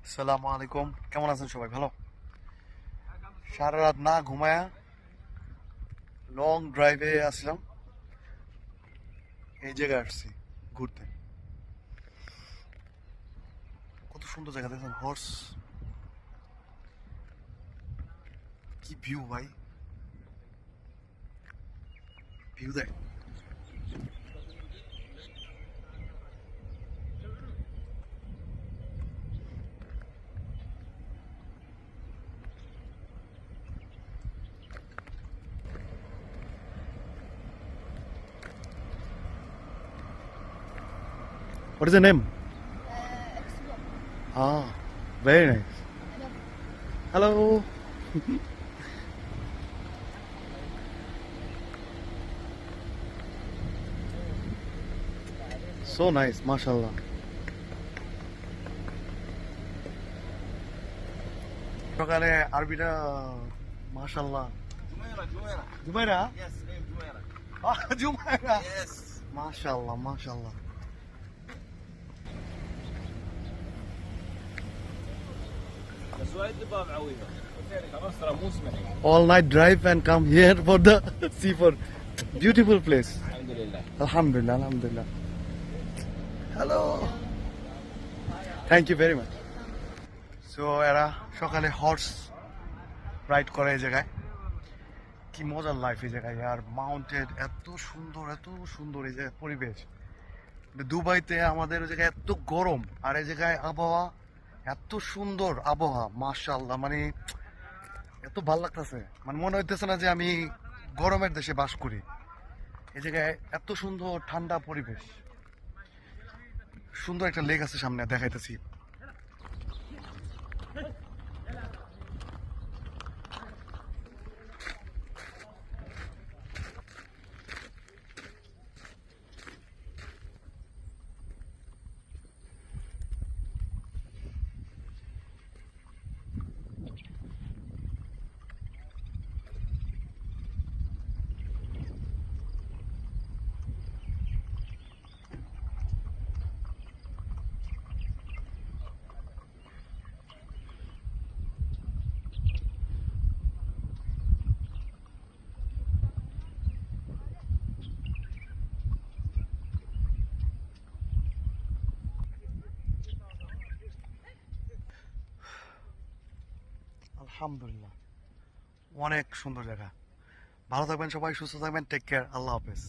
আসসালামু আলাইকুম, কেমন আছেন সবাই? ভালো? সারা রাত না ঘুমায়া লং ড্রাইভে আসলাম, এই জায়গায় আসছি ঘুরতে। কত সুন্দর জায়গা দেখেন, হর্স, কি ভিউ ভাই, ভিউ দেখ। What is the name? Ah, very nice. Hello. So nice, mashallah. সকালে আরবিটা মাশাল্লাহ। জুমাইরা? Yes, name Jumeirah. জুমাইরা, Yes. মাশাল্লাহ মাশাল্লাহ। بس وايد دباب عويضة. خلاص ترى مو اسمه. All night drive and come here for the see for beautiful place. الحمد لله. Alhamdulillah, alhamdulillah. Hello. Thank you very much. So এরা সকালে horse ride করে এই জায়গায়। কি মজার লাইফ এই জায়গায়, আর মাউন্টেন এত সুন্দর, এত সুন্দর এই জায়গায় পরিবেশ। দুবাইতে আমাদের ওই জায়গায় এত গরম, আর এই জায়গায় আবহাওয়া এত সুন্দর আবহাওয়া, মাশাআল্লাহ। মানে এত ভাল লাগতেছে, মানে মনে হইতেছে না যে আমি গরমের দেশে বাস করি। এই জায়গায় এত সুন্দর ঠান্ডা পরিবেশ, সুন্দর একটা লেক আছে সামনে, দেখাইতেছি। আলহামদুলিল্লাহ, অনেক সুন্দর জায়গা। ভালো থাকবেন সবাই, সুস্থ থাকবেন, টেক কেয়ার, আল্লাহ হাফেজ।